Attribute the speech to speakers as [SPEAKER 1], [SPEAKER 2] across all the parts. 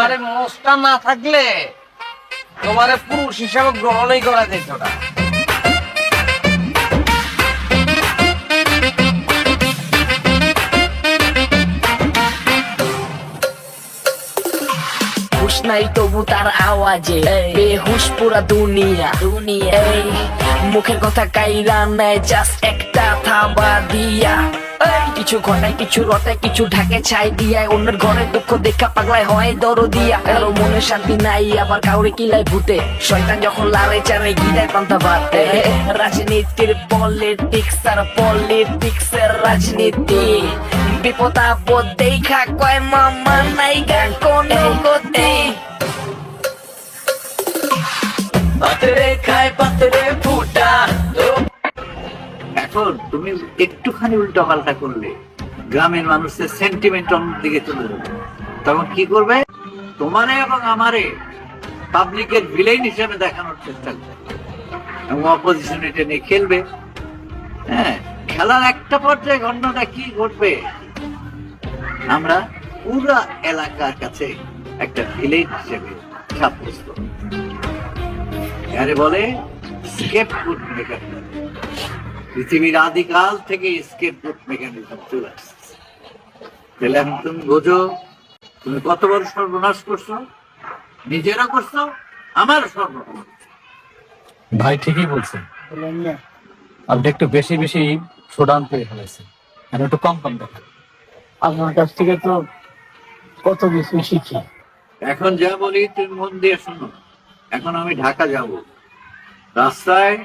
[SPEAKER 1] তোমার মোষটা না থাকলে তোমার পুরুষ হিসাবে গ্রহণই করা যেত না।
[SPEAKER 2] হুশ নাই তবু তার আওয়াজে বেহুশ পুরা দুনিয়া দুনিয়া মুখের কথা কাইরা নেয় জাস্ট একটা থাবা দিয়া কিছু ঘটায় কিছু রটায় কিছু ঢাকে ছাই দিয়া অন্যের ঘরে দুঃখ দেখা পাগলায় হয় দরদিয়া কারো মনে শান্তি নাই আবার কাউরে কিলাই ভূতে শয়তান যখন লারে চারে গিদায় পান্তা ভাতে রাজনীতির পলিটিক্স আর পলিটিক্সের রাজনীতি বিপদ আপদ দেখা কয় মামা নাই গান কোন গতি পাতরে খায় পাতরে ফুটা।
[SPEAKER 3] এখন তুমি একটুখানি উল্টো পাল্টা করলে গ্রামের মানুষের সেন্টিমেন্ট অন্যদিকে চলে যাবে। তখন কি করবে? তোমারে এবং আমারে পাবলিকের ভিলেন হিসেবে দেখানোর চেষ্টা করবে এবং অপোজিশন এটা নিয়ে খেলবে। হ্যাঁ, খেলার একটা পর্যায়ে ঘটনাটা কি ঘটবে? আমরা পুরা এলাকার কাছে একটা ভিলেন হিসেবে সাব্যস্ত, আরে বলে স্কেপগুট মেকানিজম। পৃথিবীর আদিকাল থেকে স্কেপগুট মেকানিজম চলে আসছে। তাহলে এখন তুমি বোঝো তুমি কত বড় সর্বনাশ করছো, নিজেরা করছো, আমার সর্বনাশ।
[SPEAKER 4] ভাই ঠিকই বলছেন, আপনি একটু বেশি বেশি শোডাউন করে ফেলেছেন, আর একটু কম কম দেখান।
[SPEAKER 5] আপনার কাছ থেকে তো কত কিছু শিখি।
[SPEAKER 3] এখন যা বলি তুমি মন দিয়ে শোনো। এখন আমি ঢাকা যাব, রাস্তায়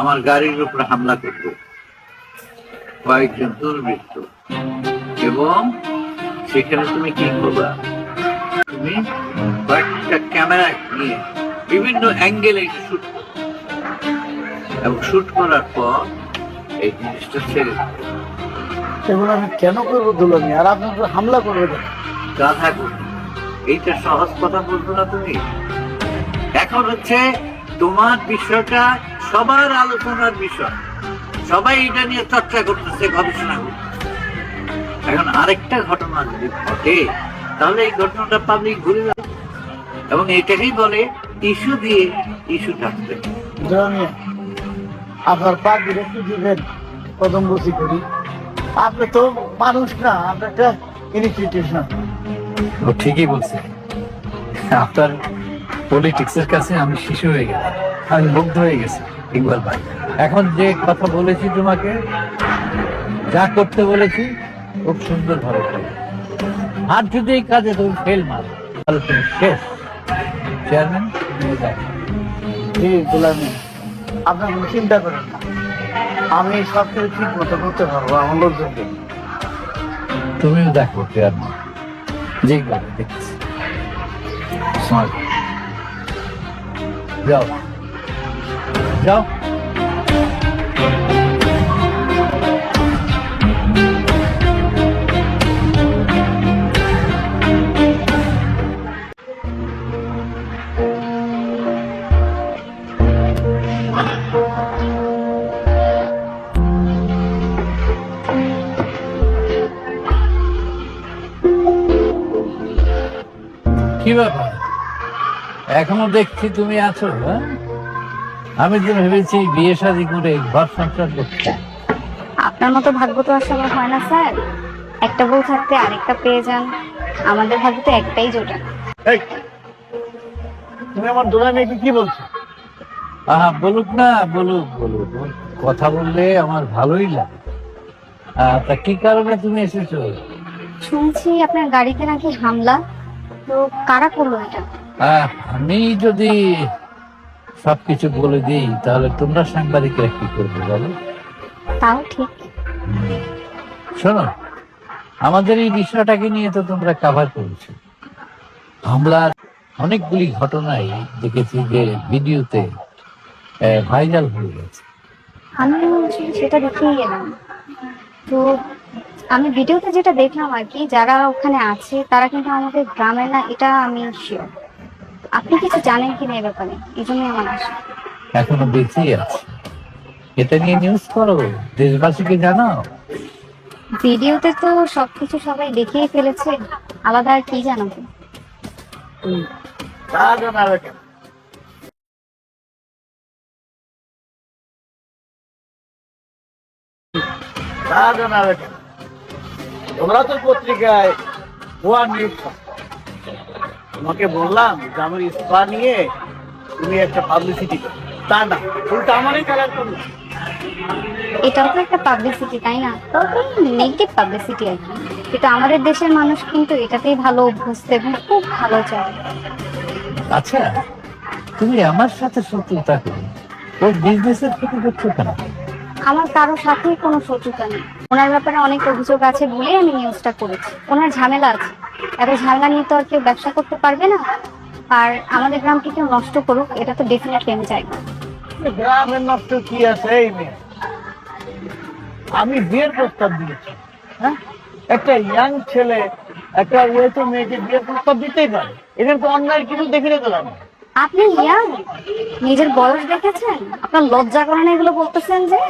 [SPEAKER 3] আমার গাড়ির উপর হামলা করবো কয়েকজন দুর্বৃত্ত, এবং সেখানে তুমি কি করবা? তুমি কয়েকটা ক্যামেরা নিয়ে বিভিন্ন অ্যাঙ্গেলে শুট করবে এবং শুট করার পর এই জিনিসটা ছেড়ে দেবে।
[SPEAKER 5] এগুলো আমি কেন করবো দুলামি? আর আপনার উপর হামলা করবে কেন?
[SPEAKER 3] গাধা করবে। এইটা সহজ কথা বলবো না তুমি। এখন হচ্ছে তোমার বিষয়টা সবার আলোচনার বিষয়, সবাই এটা নিয়ে চর্চা করতেছে, গবেষণা করতেছে। এখন আরেকটা ঘটনা যদি ঘটে তাহলে এই ঘটনাটা পাবলিক ঘুরে যাবে, এবং এটাকেই বলে ইস্যু দিয়ে ইস্যু থাকবে।
[SPEAKER 5] দুলামি, আপনার পা ধরে কি দিবেন? কদম বসি করি। আপনি তো মানুষ না, আপনি একটা ইনস্টিটিউশন।
[SPEAKER 4] ও ঠিকই বলছে, আপনার পলিটিক্সের কাছে আমি শিশু হয়ে গেলাম, আমি মুগ্ধ হয়ে গেছি ইকবাল ভাই। এখন যে কথা বলেছি তোমাকে, যা করতে বলেছি খুব সুন্দর ভাবে করো। আর যদি এই কাজে তুমি ফেল মারো তাহলে তুমি শেষ। চেয়ারম্যান, তুমি যাও।
[SPEAKER 5] জি দুলামি, আপনার কোনো চিন্তা করেন না, আমি সব কিছু ঠিক মতো করতে পারবো আমার লোকজনকে।
[SPEAKER 4] তুমিও দেখো চেয়ারম্যান, যেভাবে দেখছি স্মার্ট। যাও যাও। কি ব্যাপার, এখনো দেখছি তুমি আছো? হ্যাঁ, আমি তো ভেবেছি বিয়ে শাদী করে ঘর সংসার করতে।
[SPEAKER 6] আপনার মতো ভাগ্য তো আর সবার হয় না স্যার। একটা বউ থাকতে আরেকটা পেয়ে যান, আমাদের ভাগ্য তো একটাই জোটে।
[SPEAKER 5] এই, তুমি আমার দুলামিকে কি বলছো?
[SPEAKER 4] আহা, বলুক না, বলুক বলুক, কথা বললে আমার ভালোই লাগে। তা কি কারণে তুমি এসেছো?
[SPEAKER 6] শুনছি আপনার গাড়িতে নাকি হামলা, তো কারা করলো এটা?
[SPEAKER 4] আমি যদি সবকিছু বলে দিই তাহলে তোমরা সাংবাদিকরা কি করবে বলো?
[SPEAKER 6] তাও ঠিক।
[SPEAKER 4] শোনো, আমাদের এই বিষয়টাকে নিয়ে তো তোমরা কভার করেছো। হামলার অনেকগুলি ঘটনাই দেখেছি যে ভিডিওতে ভাইরাল হয়ে গেছে।
[SPEAKER 6] আমি সেটা দেখেই এলাম। তো আমি ভিডিওতে যেটা দেখলাম আর কি, যারা ওখানে আছে তারা কিন্তু আমাদের গ্রামে না, এটা আমি শিওর। আপনি কিছু জানেন কিনা এই ব্যাপারে? এই জন্যই আমার আশা।
[SPEAKER 4] এখনো বেঁচেই আছে, এটা নিয়ে নিউজ করো, দেশবাসীকে জানাও।
[SPEAKER 6] ভিডিওতে তো সবকিছু সবাই দেখিয়ে ফেলেছে, আলাদা আর কি জানাবো?
[SPEAKER 5] তা জানাবে কেন? তা জানাবে কেন? তোমরা তো পত্রিকায় ভুয়া নিউজ ছাপো। তোমাকে বললাম যে আমার ইস্তফা নিয়ে তুমি একটা পাবলিসিটি করো, তা না উল্টা আমারই কালার করলো।
[SPEAKER 6] এটাও তো একটা পাবলিসিটি, তাই না? তবে নেগেটিভ পাবলিসিটি আর কি। কিন্তু আমাদের দেশের মানুষ কিন্তু এটাতেই ভালো অভ্যস্ত এবং খুব ভালো চায়।
[SPEAKER 4] আচ্ছা, তুমি আমার সাথে শত্রুতা করো, ওর বিজনেসের ক্ষতি করছো কেন?
[SPEAKER 6] আমার কারোর সাথেই কোনো শত্রুতা নেই। ওনার ব্যাপারে অনেক অভিযোগ আছে বলেই আমি নিউজটা করেছি। ওনার ঝামেলা আছে, এত ঝামেলা নিয়ে তো আর কেউ ব্যবসা করতে পারবে না। আর আমাদের গ্রামকে কেউ নষ্ট করুক, এটা তো ডেফিনেটলি আমি চাই না।
[SPEAKER 5] গ্রামের নষ্ট কি আছে? এই মেয়ে, আমি বিয়ের প্রস্তাব দিয়েছি। হ্যাঁ, একটা ইয়াং ছেলে একটা ওয়েতো মেয়েকে বিয়ের প্রস্তাব দিতেই পারে, এখানে তো অন্যায় কিছু দেখে নিতে পারে।
[SPEAKER 6] আপনি ইয়াং, নিজের বয়স দেখেছেন? আপনার লজ্জা করে না এগুলো বলতেছেন যে?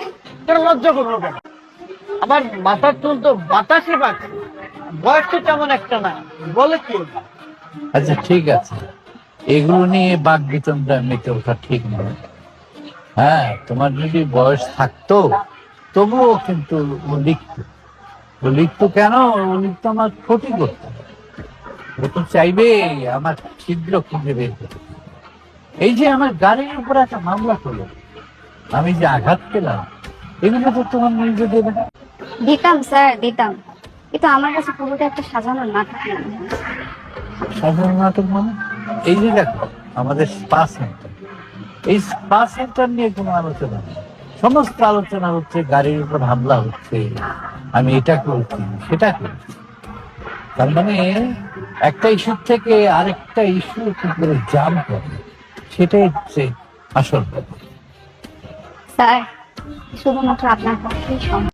[SPEAKER 5] কেন লজ্জা করবো কেন? আমার মাথার চুল তো বাতাসে পাচ্ছে, বয়স তো তেমন একটা না, বলে কি?
[SPEAKER 4] আচ্ছা ঠিক আছে, এগুলো নিয়ে বাক বিতণ্ডা মেতে ওঠা ঠিক নয়। হ্যাঁ, তোমার যদি বয়স থাকতো তবুও কিন্তু ও লিখতো কেন? ও লিখতো আমার ক্ষতি করতো। ও তো চাইবে আমার ছিদ্র খুঁজে বের করতে। এই যে আমার গাড়ির উপর একটা মামলা হলো, আমি যে আঘাত পেলাম, এগুলো তো তোমার নিউজে দেবে না?
[SPEAKER 6] দিতাম স্যার, দিতাম, কিন্তু আমার কাছে পুরোটা একটা সাজানো নাটক মনে হয়।
[SPEAKER 4] সাধারণ নাটক মানে? এই যে দেখো আমাদের স্পা সেন্টার, এই স্পা সেন্টার নিয়ে কোনো আলোচনা নেই। সমস্ত আলোচনা হচ্ছে গাড়ির উপর হামলা হচ্ছে, আমি এটা করছি সেটা করছি। তার মানে একটা ইস্যু থেকে আরেকটা ইস্যু কি করে জাম করে, সেটাই হচ্ছে আসল ব্যাপার।
[SPEAKER 6] স্যার, শুধুমাত্র আপনার পক্ষেই সম্ভব।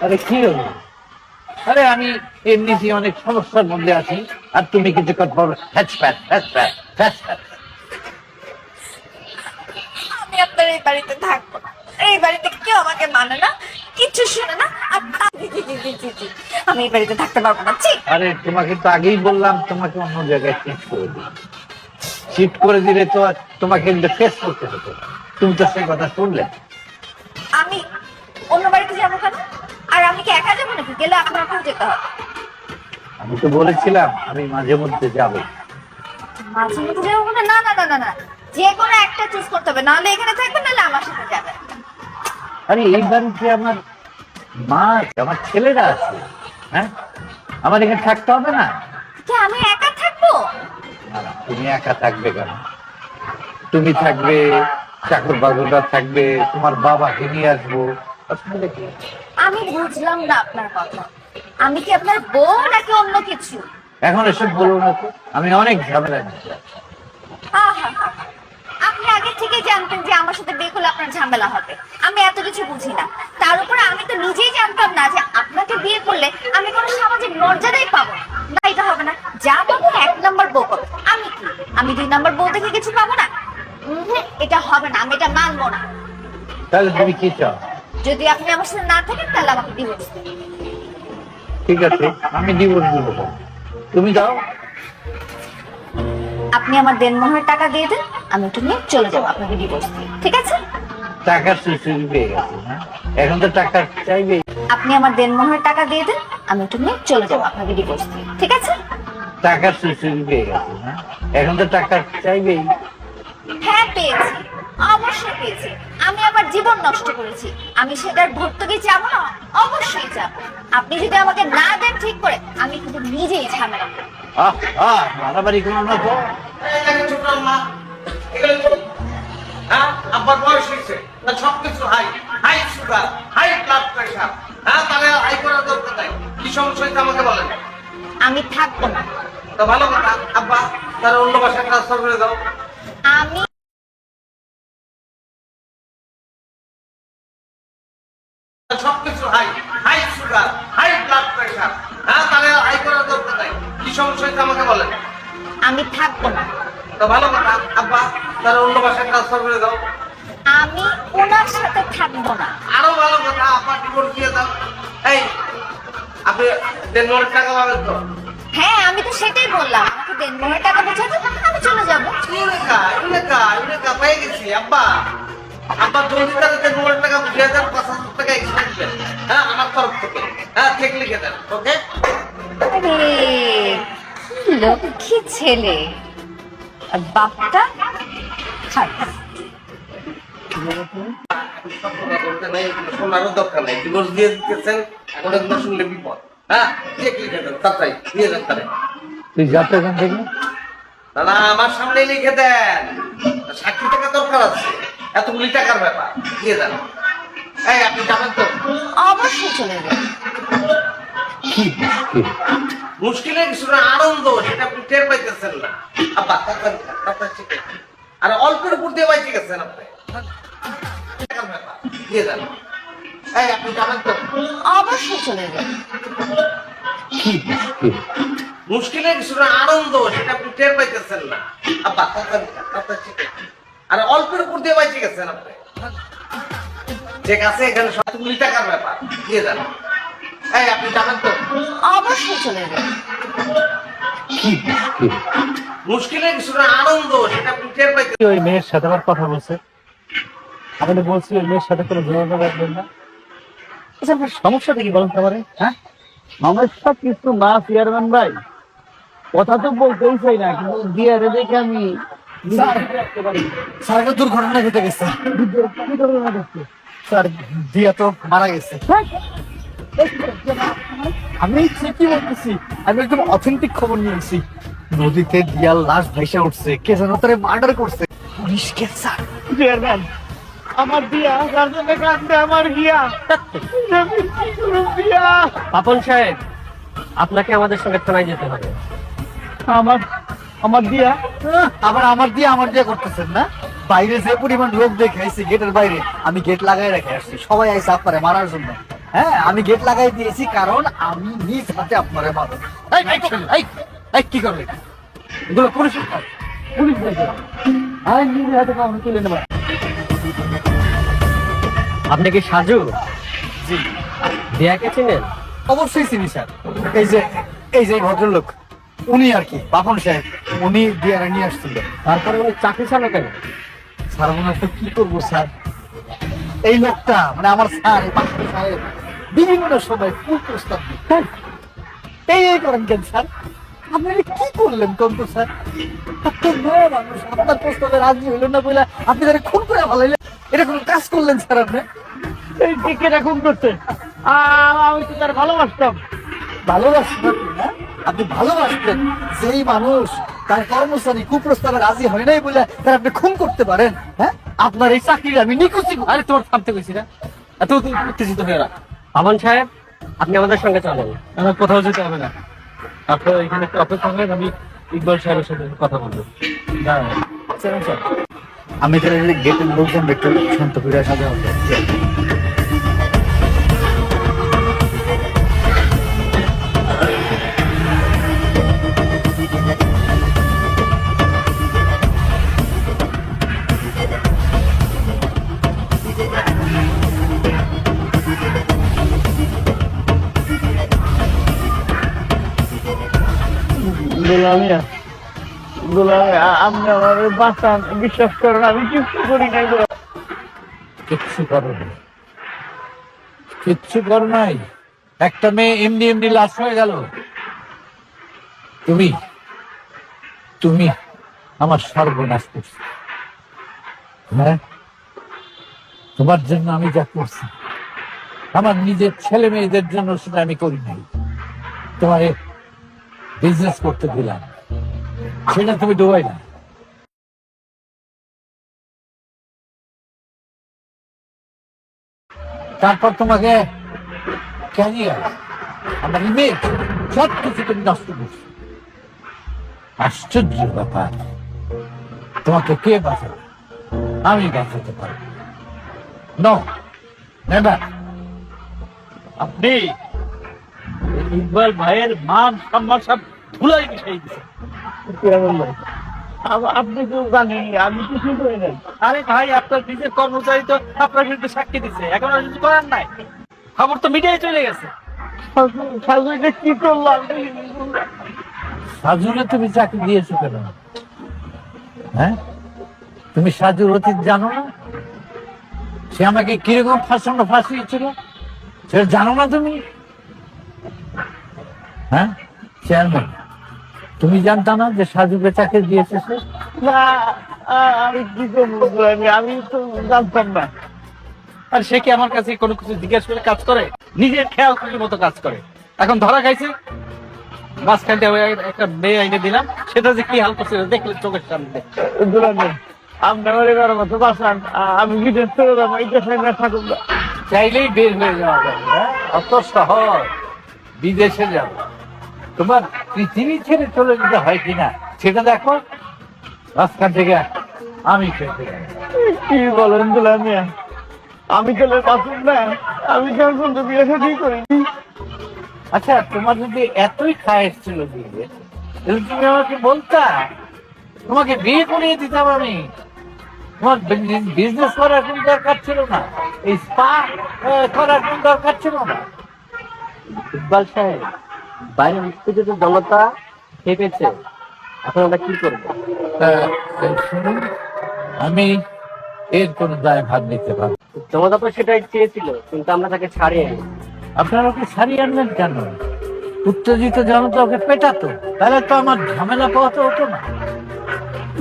[SPEAKER 4] আরে কি হলো? আরে আমি এমনিতে অনেক সমস্যার মধ্যে আছি, আর তুমি কিছুক্ষণ পর হ্যাচপ্যাচ হ্যাচপ্যাচ হ্যাচপ্যাচ।
[SPEAKER 7] আমি আপনার এই বাড়িতে থাকবো না, এই বাড়িতে কেউ আমাকে মানে না, কিচ্ছু শুনে না। আর আমি এই বাড়িতে থাকতে পারবো না। ছি!
[SPEAKER 4] আরে তোমাকে তো আগেই বললাম তোমাকে অন্য জায়গায় শিফট করে দিই। শিফট করে দিলে তো আর তোমাকে ফেস করতে হতো, তুমি তো সেই কথা শুনলে।
[SPEAKER 7] আমি অন্য বাড়িতে যাবো কেন? আর আমি কি একা যাবো নাকি? গেলে আপনাকেও যেতে হবে।
[SPEAKER 4] আমি তো বলেছিলাম আমি মাঝে মধ্যে যাব।
[SPEAKER 7] মাঝে মধ্যে যাবো মানে? না না না না না, যে কোনো একটা চুজ করতে হবে, নাহলে এখানে থাকবেন, নাহলে আমার সাথে যাবেন।
[SPEAKER 4] আরে এই বাড়িতে আমার মা আছে, আমার ছেলেরা আছে। হ্যাঁ, আমার এখানে থাকতে হবে না?
[SPEAKER 7] কি আমি একা থাকবো?
[SPEAKER 4] না, না, তুমি একা থাকবে কেন? তুমি থাকবে, চাকর বাবুরা থাকবে, তোমার বাবাকে নিয়ে আসবো, অসুবিধা কি?
[SPEAKER 7] আমি বুঝলাম না আপনার কথা। আমি কি আপনার বউ নাকি অন্য কিছু?
[SPEAKER 4] এখন এসব বলো না তো, আমি অনেক ঝামেলা নিচ্ছি।
[SPEAKER 7] আহা! আপনি আগে থেকে জানতেন যে আমার সাথে বিয়ে করলে আপনার ঝামেলা হবে। আমি এত কিছু বুঝি না। তার উপরে আমি তো নিজেই জানতাম না যে আপনাকে বিয়ে করলে আমি কোনো সামাজিক মর্যাদাই পাবো না। না, এটা হবে না। যা পাবো 1 নম্বর বউ পাবো। আমি কি, আমি 2 নম্বর বউ থেকে কিছু পাবো না? এটা হবে না, আমি এটা মানবো না।
[SPEAKER 4] তাহলে তুমি কি চাও?
[SPEAKER 7] যদি আপনি আমার সাথে না থাকেন তাহলে আমাকে ডিভোর্স দিন।
[SPEAKER 4] ঠিক আছে, আমি ডিভোর্স দিব, তুমি দাও।
[SPEAKER 7] আপনি আমার দেনমোহরের টাকা দিয়ে দেন, আমি ওটা নিয়ে চলে যাবো আপনাকে ডিভোর্স দিয়ে। ঠিক আছে?
[SPEAKER 4] টাকার সুইচুরি পেয়ে গেছে, হ্যাঁ? এখন তো টাকা চাইবে।
[SPEAKER 7] আপনি আমার দেনমোহরের টাকা দিয়ে দেন, আমি ওটা নিয়ে চলে যাবো আপনাকে ডিভোর্স দিয়ে। ঠিক আছে?
[SPEAKER 4] টাকার সুইচুরি পেয়ে গেছে, হ্যাঁ? এখন তো টাকা চাইবেই।
[SPEAKER 7] হ্যাঁ, পেয়েছি, অবশ্যই পেয়েছি। আমি আমার জীবন নষ্ট করেছি, আমি সেটার ভর্তুকি যাবো না? অবশ্যই যাবো। আপনি যদি আমাকে না দেন ঠিক করে, আমি কিন্তু নিজেই ঝামেলা করবো।
[SPEAKER 4] মারামারি কোনো না তো।
[SPEAKER 1] এই দেখেন ছোট আম্মা, এগুলো তো, হ্যাঁ, আব্বার বয়স হয়েছে, না সবকিছু high, high sugar, high blood pressure. হ্যাঁ, তাহলে হাই করার দরকার নাই। কি সমস্যা হয়েছে আমাকে বলেন।
[SPEAKER 7] আমি থাকবো না।
[SPEAKER 1] তো ভালো কথা, আব্বা তাহলে অন্য বাসায় ট্রান্সফার করে দাও।
[SPEAKER 7] আমি
[SPEAKER 1] সবকিছু high, high sugar, high blood pressure. হ্যাঁ, তাহলে হাই করার দরকার নাই। কি সমস্যা হয়েছে আমাকে বলেন।
[SPEAKER 7] আমি থাকবো না।
[SPEAKER 1] তো ভালো কথা, আব্বা তাহলে অন্য বাসায় ট্রান্সফার করে দাও।
[SPEAKER 7] আমি ওনার থাকবো না।
[SPEAKER 1] আরো ভালো কথা, আব্বা ডিভোর্স দিয়ে দাও। এই আপনি দেনমোহরের টাকা পাবেন তো?
[SPEAKER 7] হ্যাঁ, আমি তো সেটাই বললাম, আমাকে দেনমোহরের টাকা বোঝাতে, আমি চলে যাবো।
[SPEAKER 1] ইউরেকা পেয়ে গেছি আব্বা। আব্বা জলদি তাহলে দেনমোহরের টাকা বুঝিয়ে দেন, 5,000 টাকা এক্সট্রা দিবেন। হ্যাঁ, আমার তরফ থেকে। হ্যাঁ, চেক লিখে দেন। ওকে?
[SPEAKER 7] আরে কি লক্ষ্মী ছেলে, আর বাপটা খারাপ।
[SPEAKER 1] শোনারও দরকার নাই, ডিভোর্স দিয়ে দিতেছেন, এখন এগুলো শুনলে বিপদ। হ্যাঁ, চেক লিখে দেন, তাড়াতাড়ি দিয়ে দেন তাহলে।
[SPEAKER 4] তুই যাতে এখান থেকে।
[SPEAKER 1] দাদা আমার সামনে লিখে দেন, 60 টাকা দরকার আছে, এতগুলি টাকার ব্যাপার, দিয়ে দেন। এই আপনি যাবেন তো?
[SPEAKER 7] অবশ্যই চলে যাবে।
[SPEAKER 4] কি মুশকিল?
[SPEAKER 1] মুশকিলের কিছু না, আনন্দ, সেটা আপনি টের পাইতেছেন না। আব্বা তাড়াতাড়ি চেক লিখে দেন। আর অল্পের উপর দিয়ে বাইচে গেছেন আপনি, টাকার ব্যাপার, দিয়ে দেন। এই আপনি যাবেন তো?
[SPEAKER 7] অবশ্যই চলে যাবে।
[SPEAKER 4] কি মুশকিল?
[SPEAKER 1] মুশকিলের কিছু না, আনন্দ, সেটা আপনি টের পাইতেছেন না। আব্বা তাড়াতাড়ি চেক লিখে দেন। আর অল্পের উপর দিয়ে বাইচে গেছেন আপনি, চেক আছে এখানে, সবগুলি টাকার ব্যাপার, দিয়ে দেন। এই আপনি যাবেন তো?
[SPEAKER 7] অবশ্যই চলে যাবে।
[SPEAKER 4] কি মুশকিল?
[SPEAKER 1] মুশকিলের কিছু না, আনন্দ, সেটা আপনি টের পাইতেছেন।
[SPEAKER 4] ওই মেয়ের সাথে আমার কথা বলছে, আমাদের বলছি ওই মেয়ের সাথে কোনো যোগাযোগ রাখবেন না। আচ্ছা, আপনার সমস্যাটা কি বলেন তো আমারে? হ্যাঁ,
[SPEAKER 5] সমস্যা কিছু না চেয়ারম্যান ভাই, কথা তো বলতেই চাই না, কিন্তু দিয়ারে দেখে আমি
[SPEAKER 4] স্যার একটা দুর্ঘটনা ঘটে গেছে।
[SPEAKER 5] কি ধরনের দেখছি?
[SPEAKER 4] স্যার দিয়া তো মারা গেছে। আমি ঠিকই বলতেছি, আমি একদম অথেন্টিক খবর নিয়েছি। নদীতে দিয়ার লাশ ভেসে উঠছে, কে যেন তারে মার্ডার করছে। Police cancer.
[SPEAKER 5] চেয়ারম্যান, আমার দিয়া রাজনে কান্দে, আমার হিয়া, আমি কি করব দিয়া?
[SPEAKER 8] পাপন সাহেব, আপনাকে আমাদের সঙ্গে থানায় যেতে হবে।
[SPEAKER 5] আমার দিয়া
[SPEAKER 4] আবার আমার দিয়ে করতেছেন না? বাইরে যে পরিমাণ লোক দেখাইছি গেটের বাইরে, আমি গেট লাগাই রেখে আসছি, সবাই আইসা আপনারে মারার জন্য। হ্যাঁ, আমি গেট লাগাই দিয়েছি কারণ আমি নিজ হাতে আপনারে মারব। কি করবে এগুলো? পুলিশ দেখবে, আমি নিজের হাতে কাউকে তুলে নেব।
[SPEAKER 8] আপনি কি সাজু?
[SPEAKER 4] জি,
[SPEAKER 8] দিয়াকে চিনেন?
[SPEAKER 4] অবশ্যই চিনি স্যার। এই যে ভদ্রলোক, উনি আর কি বাপন সাহেব, উনি দিয়ারা নিয়ে আসছিল।
[SPEAKER 8] তারপরে উনি চাকরি ছাড়লো কেন?
[SPEAKER 4] স্যার ওনার তো কি করবো স্যার, এই লোকটা মানে আমার স্যার বাপন সাহেব বিভিন্ন সময় কুপ্রস্তাব দিন। এই করেন কেন স্যার? আপনি এটা কি করলেন কোন তো স্যার? আপনার মেয়ে মানুষ, আপনার প্রস্তাবে রাজি হইলেন না বলে আপনি তারা খুন করে ভালাইলেন, এটা কোনো কাজ করলেন স্যার আপনি?
[SPEAKER 5] এই দিকে এরকম করতে, আমি তো তার ভালোবাসতাম।
[SPEAKER 4] ভালোবাসতেন না? আপনি ভালোবাসতেন যেই মানুষ তার কর্মচারী কুপ্রস্তাবে রাজি হয় নাই বলে তার আপনি খুন করতে পারেন? হ্যাঁ, আপনার এই চাকরি আমি নিকুচি।
[SPEAKER 8] আরে তোমার থামতে কইছি না, এত উত্তেজিত হয়ে না। পাপন সাহেব, আপনি আমাদের সঙ্গে চলেন।
[SPEAKER 4] আমার কোথাও যেতে হবে না, আপনার এখানে একটা অপেক্ষা করেন, আমি ইকবাল সাহেবের সাথে কথা বলবো। আমি তাহলে গেটের লোকজন একটু শান্ত করে সাজা হবে।
[SPEAKER 5] আপনি আমার বাঁচান, বিশ্বাস করেন আমি কিছু করি নাই।
[SPEAKER 4] কিচ্ছু করো নাই, কিচ্ছু করো নাই। একটা মেয়ে এমনি লাশ হয়ে গেল। তুমি আমার সর্বনাশ করছো। হ্যাঁ, তোমার জন্য আমি যা করছি আমার নিজের ছেলে মেয়েদের জন্য সেটা আমি করি নাই। তোমার বিজনেস করতে দিলাম, সেটা তুমি ডুবাই না। তারপর তোমাকে ক্যারিয়ার, আমার ইমেজ, সব কিছু তুমি নষ্ট করছো। আশ্চর্য ব্যাপার, তোমাকে কে বাঁচাবে? আমি বাঁচাতে পারবো না। নেভার।
[SPEAKER 5] আপনি ইকবাল ভাইয়ের মান সম্মান সব ধুলাই মিশাই দিচ্ছেন। আপনি তো জানেন আমি কিছু করি না।
[SPEAKER 4] আরে ভাই, আপনার নিজের কর্মচারী তো আপনার বিরুদ্ধে সাক্ষী দিচ্ছে, এখন আর কিছু করার নাই। খবর তো মিডিয়ায় চলে গেছে।
[SPEAKER 5] সাজু এটা কি করলাম?
[SPEAKER 3] সাজুরে তুমি চাকরি দিয়েছো কেন? হ্যাঁ, তুমি সাজুর অতীত জানো না? সে আমাকে কিরকম ফাঁসিয়েছিল সেটা জানো না তুমি? হ্যাঁ চেয়ারম্যান, তুমি জানতা না যে সাজুকে চাকরি দিয়েছে সে?
[SPEAKER 5] না, আমি কি করবো? আমি তো জানতাম না।
[SPEAKER 4] আর সে কি আমার কাছে কোনো কিছু জিজ্ঞেস করে কাজ করে? নিজের খেয়াল খুশির মতো কাজ করে। এখন ধরা খাইছে, মাঝখানটা একটা মেয়ে আইনে দিলাম, সেটা যে কি হাল করছে দেখলে চোখের সামনে।
[SPEAKER 5] আপনার এবার মতো বাঁচান, আমি বিদেশ চলে যাবো, এই দেশে না থাকুন না।
[SPEAKER 3] চাইলেই বের হয়ে যাওয়া যাবে, হ্যাঁ? অত সহজ বিদেশে যাবো? তোমার পৃথিবী ছেড়ে চলে যেতে হয় কিনা সেটা দেখো। মাঝখান থেকে আমি খেতে গেলাম।
[SPEAKER 5] কি বলেন দুলা মিয়া? আমি চলে বাঁচুন না, আমি যখন তো বিয়ে শাদী করিনি।
[SPEAKER 3] আচ্ছা, তোমার যদি এতই খায়েশ ছিল বিয়ে, তাহলে তুমি আমাকে বলতা, তোমাকে বিয়ে করিয়ে দিতাম আমি। তোমার বিজনেস করার কোন দরকার ছিল না, এই স্পা করার কোন দরকার ছিল না।
[SPEAKER 8] ইকবাল সাহেব, বাইরে উত্তেজিত জনতা খেপেছে, এখন আমরা কি করবো?
[SPEAKER 3] শুনুন, আমি এর কোন দায় ভাগ নিতে পারবো?
[SPEAKER 8] জনতা তো সেটাই চেয়েছিল, কিন্তু আমরা তাকে ছাড়িয়ে আনি।
[SPEAKER 3] আপনারা ওকে ছাড়িয়ে আনলেন কেন? উত্তেজিত জনতা ওকে পেটাতো, তাহলে তো আমার ঝামেলা পাওয়াতে হতো না।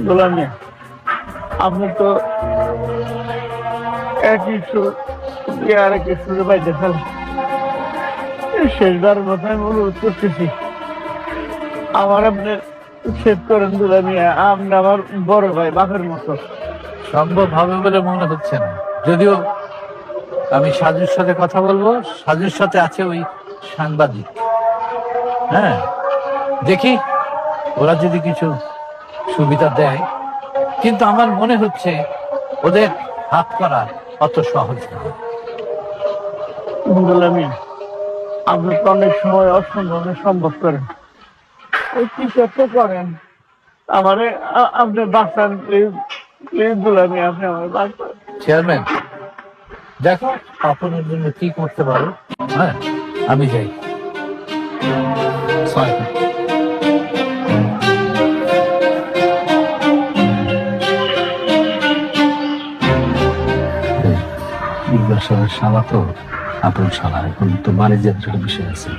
[SPEAKER 5] দুলা মিয়া, আপনি তো একই সুর আর একই সুরে বাইতে ফেলেন। শেষবার কথায় অনুরোধ করতেছি, আমার আপনি শেষ করেন দুলা মিয়া। আপনি আমার বড় ভাই, বাপের মতো।
[SPEAKER 3] সম্ভব হবে বলে মনে হচ্ছে না, যদিও আমি সাজুর সাথে কথা বলবো। সাজুর সাথে আছে ওই সাংবাদিক। হ্যাঁ, দেখি ওরা যদি কিছু সুবিধা দেয়, কিন্তু আমার মনে হচ্ছে ওদের হাত করা অত সহজ না।
[SPEAKER 5] দুলা মিয়া, আপনি তো অনেক সময় অসম্ভবে সম্ভব করেন, ওই কিছু একটা করেন। আমারে আপনি বাঁচান প্লিজ, প্লিজ দুলা মিয়া, আপনি আমার বাঁচান।
[SPEAKER 3] চেয়ারম্যান, দেখো আপনার জন্য কি করতে পারো। হ্যাঁ, আমি যাই।
[SPEAKER 4] ইকবাল সাহেবের শালা তো আপন শালা, এখন তো বাণিজ্যের একটা বিষয় আছে।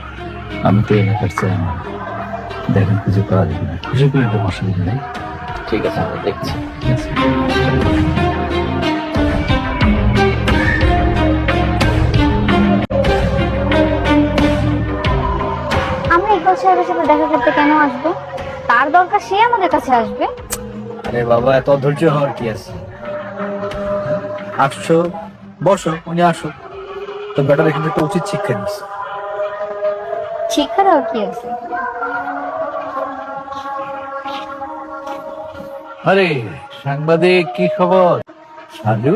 [SPEAKER 4] আমি তো এলাকার চেয়ারম্যান, দেখেন কিছু করা যাবে না, কিছু করে দেবো, অসুবিধা নেই।
[SPEAKER 8] ঠিক আছে, আমরা দেখছি।
[SPEAKER 4] ঠিক আছে?
[SPEAKER 6] আমরা ইকবাল সাহেবের সাথে দেখা করতে কেন আসবো? তার দরকার সে আমাদের কাছে আসবে।
[SPEAKER 4] আরে বাবা, এত অধৈর্য হওয়ার কি আছে? আসছো, বসো, উনি আসো, তো বেটার কিন্তু একটা উচিত শিক্ষা দিচ্ছে।
[SPEAKER 6] শিক্ষা দেওয়ার কি আছে?
[SPEAKER 3] আরে সাংবাদিক, কি খবর? সাজু,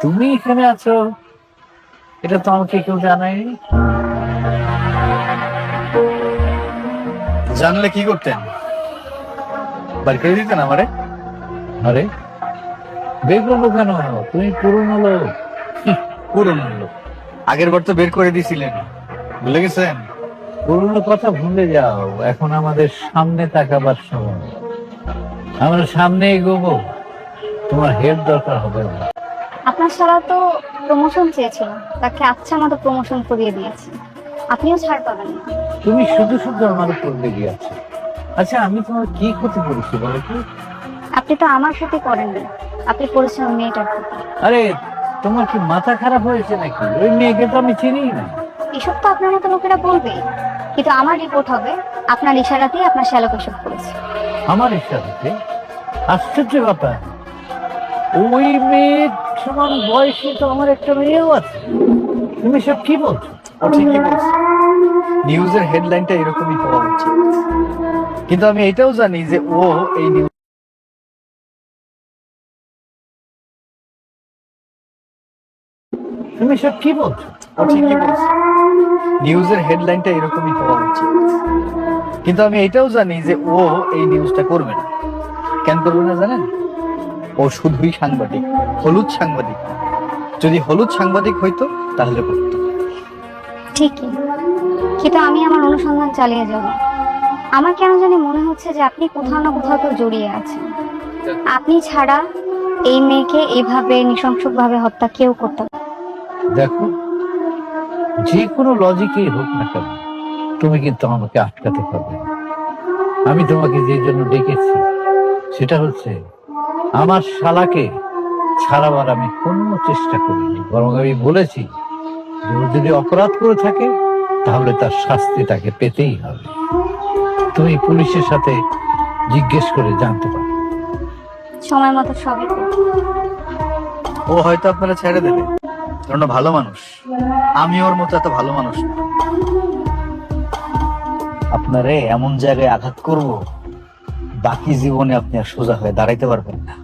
[SPEAKER 3] তুমি এখানে আছো, এটা তো আমাকে কেউ জানায়নি।
[SPEAKER 4] জানলে কি করতেন? বাড়ি করে দিতেন আমারে?
[SPEAKER 3] আরে বের করবো কেন? তুমি পুরনো লোক।
[SPEAKER 4] পুরনো লোক, আগের বার তো বের করে দিয়েছিলেন, ভুলে গেছেন?
[SPEAKER 3] পুরনো কথা ভুলে যাও, এখন আমাদের সামনে তাকাবার সময়। আমরা সামনে এগোবো, তোমার হেল্প দরকার হবে না।
[SPEAKER 6] আপনার সারা তো প্রমোশন চেয়েছিল, তাকে আচ্ছা মতো প্রমোশন করিয়ে দিয়েছে, আপনিও ছাড় পাবেন না।
[SPEAKER 3] তুমি শুধু শুধু আমার উপর লেগে আছো। আচ্ছা, আমি তোমার কি ক্ষতি করেছি বলো তো?
[SPEAKER 6] আপনি তো আমার ক্ষতি করেননি, আপনি করেছেন ওই মেয়েটার ক্ষতি।
[SPEAKER 3] আরে তোমার কি মাথা খারাপ হয়েছে নাকি? ওই মেয়েকে তো আমি চিনি না।
[SPEAKER 6] এসব তো আপনার মতো লোকেরা বলবেই, কিন্তু আমার রিপোর্ট হবে আপনার ইশারাতেই আপনার শ্যালক এসব করেছে।
[SPEAKER 3] আমার ইচ্ছাতে? আশ্চর্য ব্যাপার, ওই মেয়ের সমান বয়সে তো আমার একটা মেয়েও আছে। তুমি সব কি বলছো?
[SPEAKER 4] ও ঠিকই বলছে, নিউজের হেডলাইনটা এরকমই হওয়া উচিত, কিন্তু আমি এটাও জানি যে ও এই নিউজ।
[SPEAKER 3] তুমি সব কি বলছো?
[SPEAKER 4] ও ঠিকই বলছে, নিউজের হেডলাইনটা এরকমই হওয়া উচিত, কিন্তু আমি এটাও জানি যে ও এই নিউজটা করবে না। কেন করবে না জানেন? ও শুধুই সাংবাদিক, হলুদ সাংবাদিক। যদি হলুদ সাংবাদিক হইতো তাহলে করতো।
[SPEAKER 6] ঠিকই, কিন্তু আমি আমার অনুসন্ধান চালিয়ে যাব। আমার কেন জানি মনে হচ্ছে যে আপনি কোথাও না কোথাও তো জড়িয়ে আছেন। আপনি ছাড়া এই মেয়েকে এইভাবে নৃশংসভাবে হত্যা কেউ করতে পারে না।
[SPEAKER 4] দেখো, যে কোনো লজিকই হোক না কেন, তুমি কিন্তু আমাকে আটকাতে পারবে না। আমি তোমাকে যে জন্য ডেকেছি সেটা হচ্ছে আমার শালাকে ছাড়াবার আমি কোনো চেষ্টা করিনি, বরং আমি বলেছি যে ও যদি অপরাধ করে থাকে তাহলে তার শাস্তি তাকে পেতেই হবে। তুমি পুলিশের সাথে জিজ্ঞেস করে জানতে পারো।
[SPEAKER 6] সময় মতো সবই করব।
[SPEAKER 4] ও হয়তো আপনারা ছেড়ে দেবে, কারণ ও ভালো মানুষ। আমি ওর মতো এত ভালো মানুষ না। আপনারে এমন জায়গায় আঘাত করব, বাকি জীবনে আপনি আর সোজা হয়ে দাঁড়াইতে পারবেন না।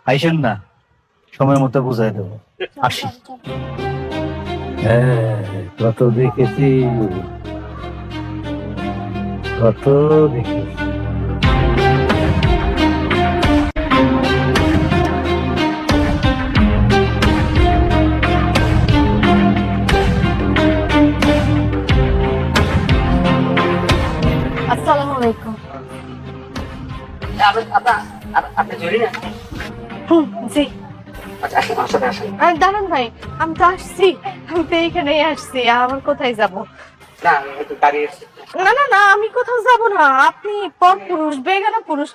[SPEAKER 4] আইসেন না, সময় মতো বুঝাই দেবো। আসি। হ্যাঁ, কত দেখেছি, কত দেখেছি।
[SPEAKER 6] আসসালামু আলাইকুম।
[SPEAKER 8] আপনি জড়ি না?
[SPEAKER 6] জি।
[SPEAKER 8] আচ্ছা, আসেন, আমার সাথে আসেন।
[SPEAKER 9] দাঁড়ান ভাই, আমি তো আসছি, আমি তো এইখানেই আসছি, আমার কোথায় যাব?
[SPEAKER 8] না, আমি একটু দাঁড়িয়ে আছি।
[SPEAKER 9] না না না, আমি কোথাও যাব না। আপনি পর পুরুষ, বেগানা পুরুষ,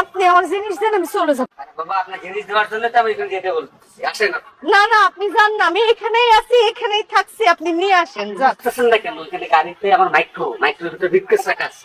[SPEAKER 9] আপনি আমার জিনিস দেন, আমি চলে যাব।
[SPEAKER 8] বাবা, আপনার জিনিস দেওয়ার জন্য তো আমি এখানে যেতে বলতেছি। আসেন না।
[SPEAKER 9] না না, আপনি যান না, আমি এখানেই আছি, এখানেই থাকছি, আপনি নিয়ে আসেন। যান।
[SPEAKER 8] আসতেছেন না কেন? এখানে গাড়িতে আমার মাইক্রোর ভিতরে বিটকেস রাখা আছে।